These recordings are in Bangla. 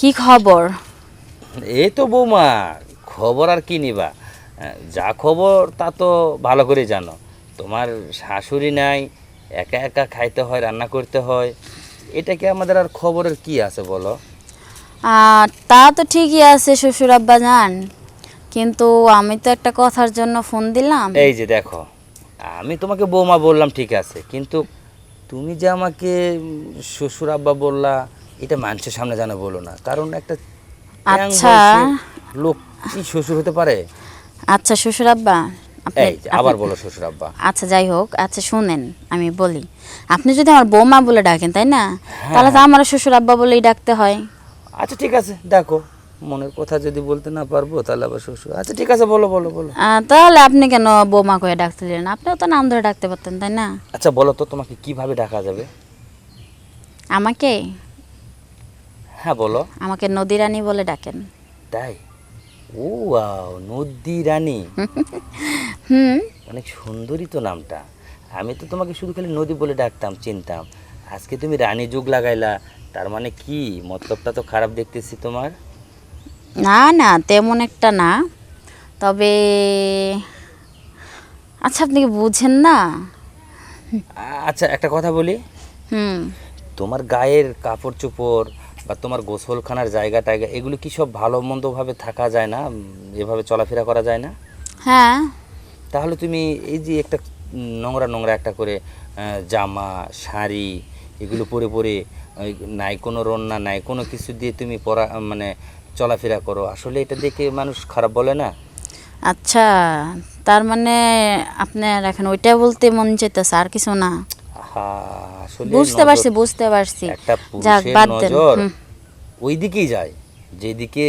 কি খবর? এই তো বৌমা, খবর আর কি নিবা? যা খবর তা তো ভালো করে জানো। তোমার শাশুড়ি নাই, একা একা খাইতে হয়, রান্না করতে হয়। এটা কি আমাদের আর খবরের কি আছে বলো? তা তো ঠিকই আছে শ্বশুর আব্বা জান, কিন্তু আমি তো একটা কথার জন্য ফোন দিলাম। এই যে দেখো, আমি তোমাকে বৌমা বললাম ঠিক আছে, কিন্তু তুমি যে আমাকে শ্বশুর আব্বা বললা, এটা মানুষের সামনে জানা বলো না, কারণ একটা young আচ্ছা বয়সের লোক কি শ্বশুর হতে পারে? আচ্ছা শ্বশুর আব্বা, আপনি এই যে আবার বলো শ্বশুর আব্বা। আচ্ছা যাই হোক, আচ্ছা শুনেন আমি বলি, আপনি যদি আমার বৌমা বলে ডাকেন তাই না, হ্যাঁ, তাহলে তো হ্যাঁ। আমার শ্বশুর আব্বা বলেই ডাকতে হয়। আচ্ছা ঠিক আছে, দেখো মনের কথা যদি বলতে না পারবো তাহলে আবার শ্বশুর। আচ্ছা ঠিক আছে, বলো বলো বলো। তাহলে আপনি কেন বৌমা করে ডাকছিলেন? আপনিও তো নাম ধরে ডাকতে পারতেন তাই না? আচ্ছা বলো তো, তোমাকে কিভাবে ডাকা যাবে? আমাকে হ্যাঁ বলো। আমাকে নদী রানী বলে ডাকেন। তাই? ও ওয়াও, নদী রানী। হুম। অনেক সুন্দরী তো নামটা। আমি তো তোমাকে শুধু খালি নদী বলে ডাকতাম, চিনতাম। আজকে তুমি রানী যুগ লাগাইলা, তার মানে কি মতলবটা তো খারাপ দেখতেছি তোমার। না না, তেমন একটা না, তবে আচ্ছা আপনি কি বুঝেন না? আচ্ছা একটা কথা বলি, হুম। তোমার গায়ের কাপড় চোপড় বা তোমার গোসলখানার জায়গা টায়গা এগুলো কি সব ভালো মন্দভাবে থাকা যায় না? এভাবে চলাফেরা করা যায় না? হ্যাঁ। তাহলে তুমি এই যে একটা নোংরা নোংরা একটা করে জামা শাড়ি এগুলো পরে পরে ওই নাই কোনো রন্না নাই কোনো কিছু দিয়ে তুমি পরা মানে চলাফেরা করো, আসলে এটা দেখে মানুষ খারাপ বলে না? আচ্ছা, তার মানে আপনার এখন ওইটা বলতে মন চাইতেছে, আর কিছু না? আহা, আসলে বুঝতে পারছি বুঝতে পারছি। একটা যাক পুরুষের বাদ দেন। নজর হুম। ওই দিকেই যায়, যেদিকে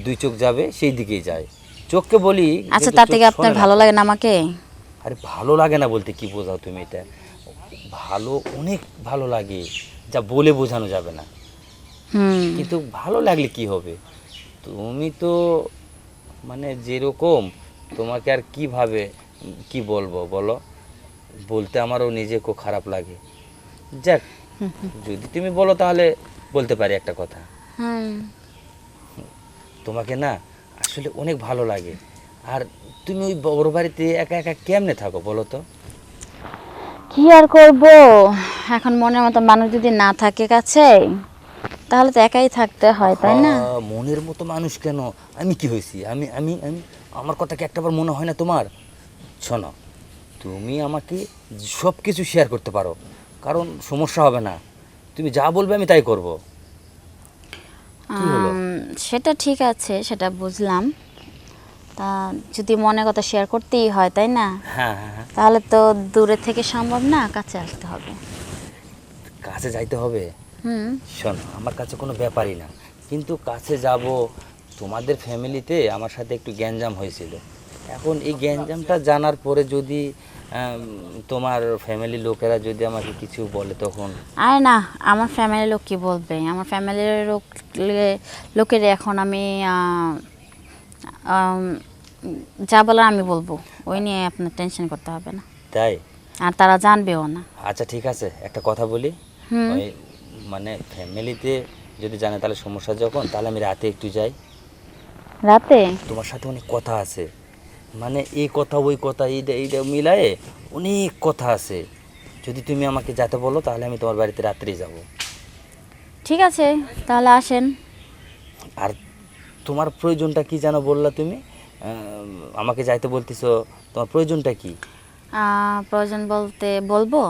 দুই চোখ যাবে সেই দিকেই যায়। চোখকে বলি আচ্ছা কিন্তু তাতে চোখ কি আপনার শোনে না। ভালো লাগে না আমাকে? আরে ভালো লাগে না বলতে কি বোঝাও তুমি এটা? ভালো, অনেক ভালো লাগে, যা বলে বোঝানো যাবে না। হুম। কিন্তু ভালো লাগলে কি হবে? তুমি তো মানে যেরকম, তোমাকে আর কিভাবে কি বলবো বলো? বলতে আমারও নিজেকেও খারাপ লাগে। যাক, যদি তুমি বলো তাহলে বলতে পারি একটা কথা। হুম। তোমাকে না আসলে অনেক ভালো লাগে। আর তুমি ওই বড় বাড়িতে একা একা কেমনে থাকো বলো তো? কি আর করব, এখন মনের মতো মানুষ যদি না থাকে কাছে, তাহলে তো একাই থাকতে হয় তাই না? মনের মতো মানুষ কেন? আমি কি হয়েছি? আমি আমি আমি আমার কথা কি একটাবার মনে হয় না তোমার? শোনো, তুমি আমাকে সব কিছু শেয়ার করতে পারো, কারণ সমস্যা হবে না। তুমি যা বলবে আমি তাই করব। কি হলো? সেটা ঠিক আছে, সেটা বুঝলাম। তা যদি মনের কথা শেয়ার করতেই হয় তাই না, হ্যাঁ হ্যাঁ হ্যাঁ, তাহলে তো দূরে থেকে সম্ভব না, কাছে আসতে হবে। কাছে যাইতে হবে। হুম। শোনো, আমার কাছে কোনো ব্যাপারই না, কিন্তু কাছে যাব। তোমাদের ফ্যামিলিতে আমার সাথে একটু গ্যাঞ্জাম হয়েছিল। এখন এই গ্যাঞ্জামটা জানার পরে যদি তোমার ফ্যামিলির লোকেরা যদি আমাকে কিছু বলে তখন? আরে না, আমার ফ্যামিলির লোক কি বলবে? আমার ফ্যামিলির লোকের এখন আমি আম, যা বলার আমি বলবো, ওই নিয়ে আপনার টেনশন করতে হবে না। তাই? আর তারা জানবেও না। আচ্ছা ঠিক আছে, একটা কথা বলি। হুম। ওই মানে ফ্যামিলিতে যদি জানে তাহলে সমস্যা, যখন তাহলে আমি রাতে একটু যাই। রাতে? তোমার সাথে অনেক কথা আছে, মানে এই কথা ওই কথা এইটা এইটা মিলায়ে অনেক কথা আছে। যদি তুমি আমাকে যেতে বলো তাহলে আমি তোমার বাড়িতে রাত্রেই যাব। ঠিক আছে, তাহলে আসেন। আর তোমার প্রয়োজনটা কি যেন বললা তুমি? আমাকে যাইতে বলতেছো, তোমার প্রয়োজনটা কি? প্রয়োজন বলতে বলবো?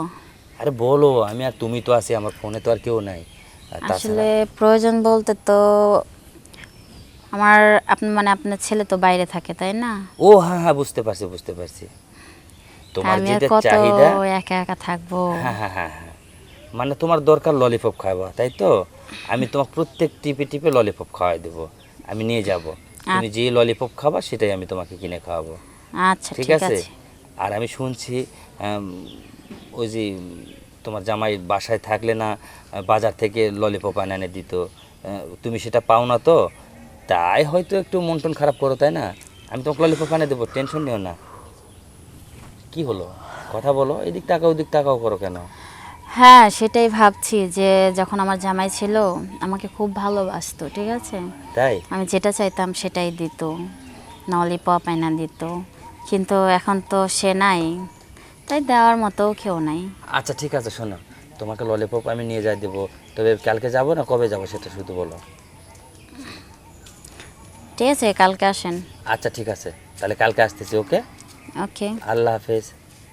আরে বলো, আমি আর তুমি তো আছি, আমার ফোনে তো আর কেউ নাই। আর তাছাড়া আসলে প্রয়োজন বলতে তো আমার, আপনি মানে আপনার ছেলে তো বাইরে থাকে তাই না? ও হ্যাঁ হ্যাঁ, বুঝতে পারছি বুঝতে পারছি। তা তোমার আমি আর যেটা কত চাহিদা। একা একা থাকবো? হ্যাঁ হ্যাঁ হ্যাঁ হ্যাঁ, মানে তোমার দরকার ললিপপ খাওয়া, তাই তো? আমি তোমাকে প্রত্যেক টিপে টিপে ললিপপ খাওয়াই দেবো, আমি নিয়ে যাব। তুমি যে ললিপপ খাবা সেটাই আমি তোমাকে কিনে খাওয়াবো। আচ্ছা ঠিক ঠিক আছে? আছে। আর আমি শুনছি ওই যে তোমার জামাই বাসায় থাকলে না বাজার থেকে ললিপপ এনে এনে দিত, তুমি সেটা পাও না তো, তাই হয়তো একটু মন টন খারাপ করো, তাই না? আমি তোমাকে ললিপপ এনে দেবো, টেনশন নিও না। কি হলো, কথা বলো, এদিক তাকাও ওদিক তাকাও করো কেন? হ্যাঁ, সেটাই ভাবছি যে যখন আমার জামাই ছিল আমাকে খুব ভালোবাসতো, ঠিক আছে? তাই? আমি যেটা চাইতাম সেটাই দিত, ললিপপ এনে দিত। কিন্তু এখন তো সে নাই, তাই দেওয়ার মতো কেউ নাই। আচ্ছা ঠিক আছে, শোনো, তোমাকে ললিপপ আমি নিয়ে যাই দেবো, তবে কালকে যাব না কবে যাব সেটা শুধু বলো। ঠিক আছে, কালকে আসেন। আচ্ছা ঠিক আছে, তাহলে কালকে আসতেছি। ওকে, ওকে। আল্লাহ হাফেজ।